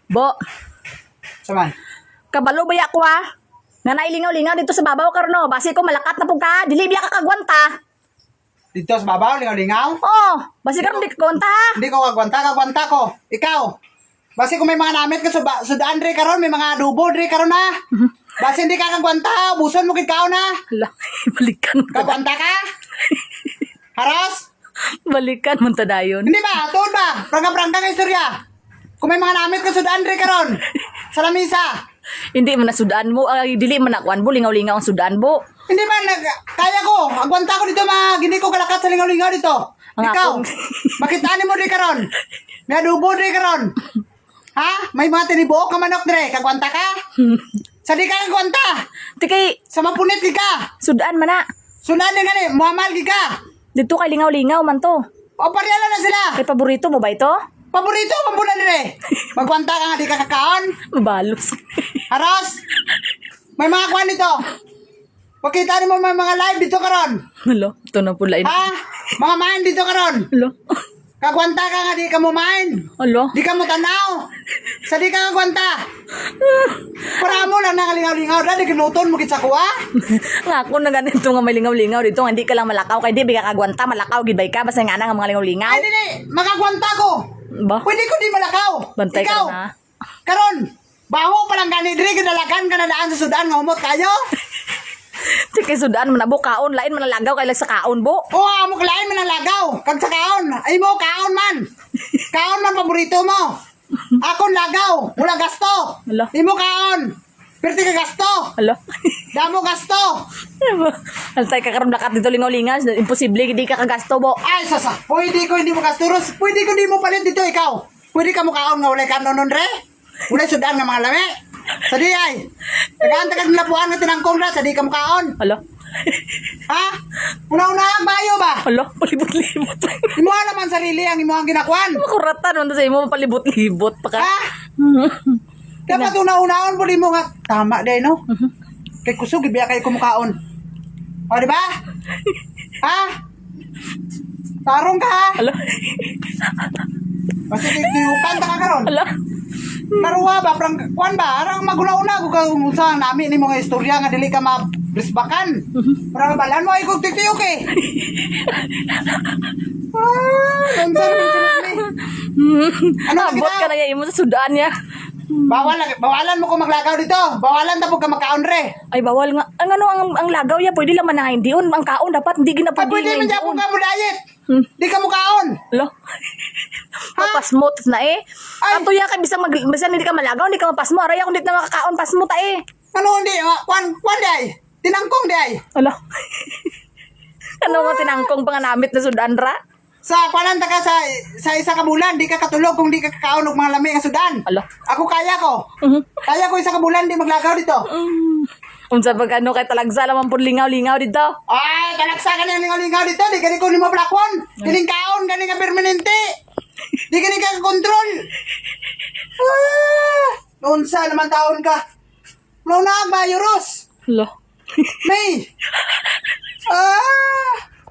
Bo, Saman. kabalo baya ko ha? Nga nailingaw-lingaw dito sa babaw karno. Basi ko malakat na po ka. Dili biya ka kagwanta. Dito sa babaw, lingaw-lingaw. Oh, basi karon di ka kagwanta ha? Hindi ko kagwanta ko. Ikaw. Basi kung may mga namit ka sudaan dre karon, may mga adobo dre karon na. Basi hindi ka kagwanta, buson mo kikaw na. Hala, balikan mo ta. Kagwanta ka? Haras? Balikan mo ta dayon. Hindi ba? Tuod ba? Prangga-prangga ka istorya. Kung may mga namit ka sudaan dre karon. Sa lamisa. Hindi man na sudan mo. Ay, dili man nakuan bo. Lingaw-lingaw ang sudan bo. Hindi ba? Kaya ko. Agwanta ko dito mga gindi ko kalakat sa lingaw-lingaw dito. Ang Ikaw. akong- Makitaan mo dre karon. May adobo dre karon. Ha? May mga tinibuok ka manok dre. Kagwanta ka? Sa di ka kagwanta. Di kay Sa mapunit di ka. sudan man na. Sunan din gani. Muhamal di ka. Dito kay lingaw-lingaw man to. O paryala na sila. Kay paborito mo ba ito? Paborito mo muna dire. Magkwanta ka nga di ka kakaon. Mabalos. Haros. May mga kwan dito. Pakita mo may mga live dito karon. Hello, ito na pula ina. Ha? Mga main dito karon. Hello. Kakwanta ka nga di ka mo main. Hello. Di ka mo tanaw. Sa di ka kakwanta. Para mo lang nangalingaw-lingaw na. Di kinuton mo kitsa kuha. Nga ako na ganito nga may lingaw-lingaw dito. Nga hindi ka lang malakaw. Kay di biga kagwanta. Malakaw, gibay ka. Basta nga na nga mga lingaw-lingaw. Ay dili. Makakwanta ko. Ba? Pwede ko di malakaw. Bantay ka Ikaw. na. Karon. Baho pa lang gani. Diri kinalakan ka na daan sa Sudan. Nga umot kayo. Di kay sudan man na bo. Kaon. Lain man nalagaw. Kay lang sa kaon bo. Oo, amo kalain man ang lagaw. Kag sa kaon. Ay mo, kaon man. Kaon man paborito mo. Akon lagaw. Wala gasto. Hala. Imo kaon. Perti ka gasto. Hello. Damo gasto. Altay ka karon lakat dito lingaw-lingaw. Imposible. Hindi ka kagasto bo. Ay, sasa. Pwede ko hindi mo gasturos. Pwede ko hindi mo palit dito ikaw. Pwede ka mo kaon nga wala ka nonon re. Wala sudan nga mga lami. Sa di ay. Tagaan-tagan lapuan nga tinangkong ra. Sa di ka mo kaon. Hello. Ha? Una-una ang bayo ba? Hello. Palibot-libot. Imo naman sarili ang imo ang ginakwan. Makuratan man to sa imo. Palibot-libot pa ka. Ha? Dapat una-unaon po di mo nga. Tama day, no? Kay kusog, ibiya kayo kumukaon. O, di ba? Ha? Tarong ka, ha? Hello. Kasi tiyukan ka karon. Hello. Karuwa ba? Prang, kuan ba? Arang maguna-una ko kung sa namin ni mga istorya nga dili ka mabrisbakan. Parang balan mo ay kong titiyok eh. Lansan mo Ano ka Abot ka na yung imo sa sudan niya. Bawalan mo kung maglagaw dito. Bawalan tapos ka makaon re. Ay, bawal nga. Ang ano, ang lagaw ya, pwede lang manahin diyon. Ang kaon dapat, hindi Ay, ginapwede pwede man dyan ka mo diet. Di ka mukaon. Hello. Mapasmot na eh. Ay. Ato ya kay bisan hindi ka malagaw, hindi ka mapasmo. Aray ako dito na makakaon pasmo ta eh. Ano hindi? Kwan day? Tinangkong day? Hello. Ano nga tinangkong panganamit na sudan ra? Sa kwanan ta ka sa isa ka bulan, di ka katulog kung di ka kakaon og mga lami nga sudan. Hello. Ako kaya ko. Kaya ko isa ka bulan di maglagaw dito. Unsa pag ano kay talagsa lamang pud lingaw-lingaw dito. Ay, talaksa ka na lingaw-lingaw dito. Di ka ko ni mo plakwon. Kining kaon, ganing ka permanente. Di ka ni ka kontrol. Unsa naman taon ka? Luna ba, Euros? Hello. May.